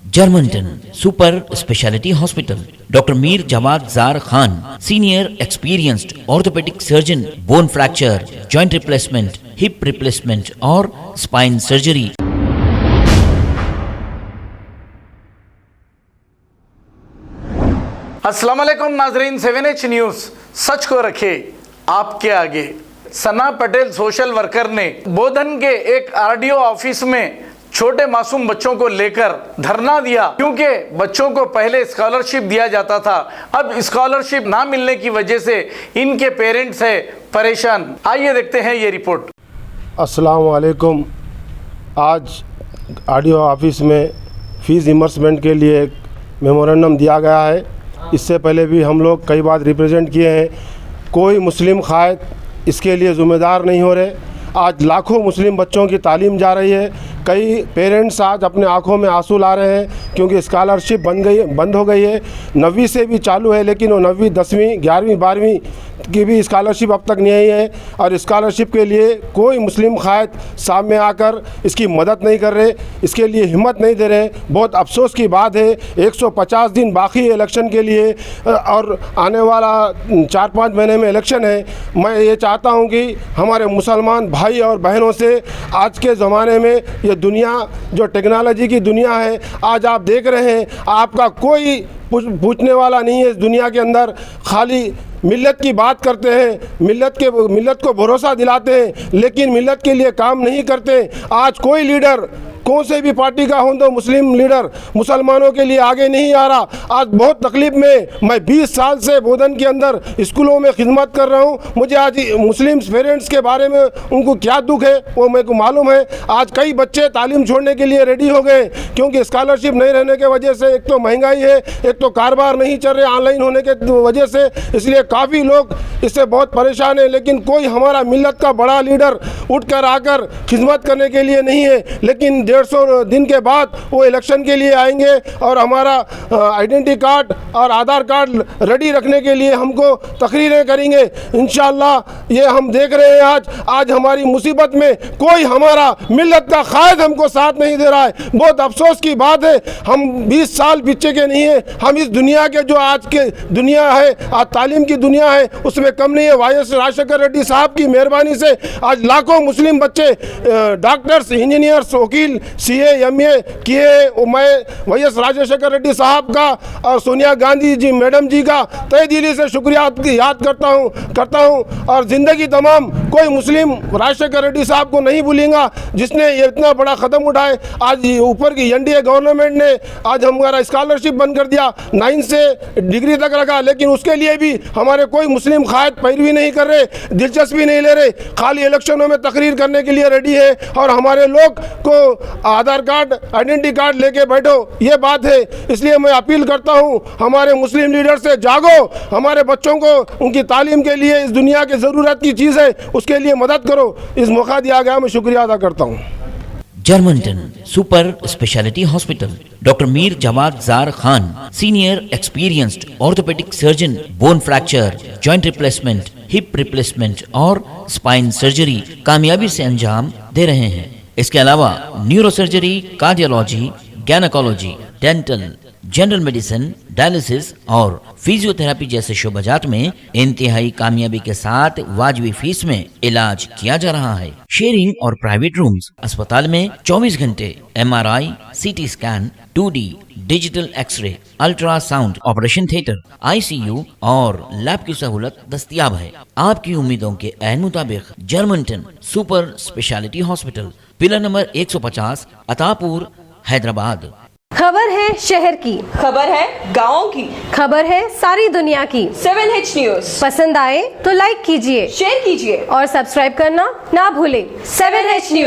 Germanton super speciality hospital, doctor Mir Jawad Zar Khan, senior experienced orthopaedic surgeon, bone fracture, joint replacement, hip replacement और spine surgery. अस्सलाम वालेकुम नाजरीन, 7H news सच को रखे आपके आगे। सना पटेल सोशल वर्कर ने बोधन के एक आरडीओ ऑफिस में छोटे मासूम बच्चों को लेकर धरना दिया, क्योंकि बच्चों को पहले स्कॉलरशिप दिया जाता था। अब स्कॉलरशिप ना मिलने की वजह से इनके पेरेंट्स है परेशान। आइए देखते हैं ये रिपोर्ट। अस्सलाम वालेकुम। आज आरडीओ ऑफिस में फ़ीस रिमबर्समेंट के लिए एक मेमोरेंडम दिया गया है। इससे पहले भी हम लोग कई बार रिप्रेजेंट किए हैं। कोई मुस्लिम क़ायद इसके लिए ज़िम्मेदार नहीं हो रहे। आज लाखों मुस्लिम बच्चों की तालीम जा रही है। कई पेरेंट्स आज अपने आंखों में आंसू ला रहे हैं क्योंकि स्कॉलरशिप बंद हो गई है। 9वीं से भी चालू है, लेकिन वो 9वीं 10वीं 11वीं 12वीं की भी स्कॉलरशिप अब तक नहीं आई है। और स्कॉलरशिप के लिए कोई मुस्लिम क़ायद सामने आकर इसकी मदद नहीं कर रहे, इसके लिए हिम्मत नहीं दे रहे। बहुत अफसोस की बात है। 150 दिन बाकी है इलेक्शन के लिए और आने वाला 4-5 महीने में इलेक्शन है। मैं ये चाहता हूँ कि हमारे मुसलमान भाई और बहनों से आज के ज़माने में ये दुनिया जो टेक्नोलॉजी की दुनिया है, आज आप देख रहे हैं, आपका कोई पूछने वाला नहीं है इस दुनिया के अंदर। खाली मिल्लत की बात करते हैं, मिल्लत को भरोसा दिलाते हैं, लेकिन मिल्लत के लिए काम नहीं करते। आज कोई लीडर कौन से भी पार्टी का हो तो मुस्लिम लीडर मुसलमानों के लिए आगे नहीं आ रहा। आज बहुत तकलीफ़ में मैं 20 साल से बोधन के अंदर स्कूलों में खिदमत कर रहा हूँ। मुझे आज मुस्लिम पेरेंट्स के बारे में उनको क्या दुख है वो मेरे को मालूम है। आज कई बच्चे तालीम छोड़ने के लिए रेडी हो गए क्योंकि स्कॉलरशिप नहीं रहने की वजह से एक तो महंगाई है, एक तो कारोबार नहीं चल रहे ऑनलाइन होने के वजह से, इसलिए काफ़ी लोग इससे बहुत परेशान है। लेकिन कोई हमारा मिल्लत का बड़ा लीडर उठकर आकर खिदमत करने के लिए नहीं है। लेकिन 150 दिन के बाद वो इलेक्शन के लिए आएंगे और हमारा आइडेंटिटी कार्ड और आधार कार्ड रेडी रखने के लिए हमको तकरीरें करेंगे। इंशाअल्लाह ये हम देख रहे हैं। आज हमारी मुसीबत में कोई हमारा मिल्लत का क़ायद हमको साथ नहीं दे रहा है। बहुत अफसोस की बात है। हम 20 साल पीछे के नहीं है। हम इस दुनिया के जो आज के दुनिया है, आज तालीम की दुनिया है, उसमें कम नहीं है। वाईएस राजशेखर रेड्डी साहब की मेहरबानी से आज लाखों मुस्लिम बच्चे डॉक्टर्स, इंजीनियर्स, वकील, सीए, एमए किए। मैं वाईएस राजशेखर रेड्डी साहब का और सोनिया गांधी जी मैडम जी का तहे दिली से शुक्रिया याद करता हूँ और ज़िंदगी तमाम कोई मुस्लिम राजशेखर रेड्डी साहब को नहीं भूलूंगा जिसने ये इतना बड़ा कदम उठाए। आज ऊपर की एनडीए गवर्नमेंट ने आज हमारा स्कॉलरशिप बंद कर दिया, 9 से डिग्री तक रखा, लेकिन उसके लिए भी हमारे कोई मुस्लिम क़ायद पैरवी नहीं कर रहे, दिलचस्पी नहीं ले रहे, खाली इलेक्शनों में तकरीर करने के लिए रेडी है। और हमारे लोग को आधार कार्ड, आइडेंटिटी कार्ड लेके बैठो, ये बात है। इसलिए मैं अपील करता हूँ हमारे मुस्लिम लीडर से, जागो, हमारे बच्चों को उनकी तालीम के लिए इस दुनिया की ज़रूरत की चीज़ है, उसके लिए मदद करो। इस मौका दिया गया, मैं शुक्रिया अदा करता हूँ। Germanten super speciality hospital, doctor Mir Jawad Zar Khan, senior experienced orthopaedic surgeon, bone fracture, joint replacement, hip replacement और स्पाइन सर्जरी कामयाबी से अंजाम दे रहे हैं। इसके अलावा neurosurgery, cardiology, gynaecology, dental, general medicine, dialysis और फिजियोथेरेपी जैसे शोबाजात में इंतहाई कामयाबी के साथ वाजिबी फीस में इलाज किया जा रहा है। शेयरिंग और प्राइवेट रूम्स, अस्पताल में 24 घंटे MRI, CT scan, 2D digital x-ray, ultrasound, operation theatre, ICU और लैब की सहूलत दस्तयाब है। आपकी उम्मीदों के ऐन मुताबिक Germanten super speciality hospital, pillar number 150, Attapur, Hyderabad. खबर है शहर की, खबर है गाँव की, खबर है सारी दुनिया की। 7H न्यूज़ पसंद आए तो लाइक कीजिए, शेयर कीजिए और सब्सक्राइब करना ना भूलें। 7H news.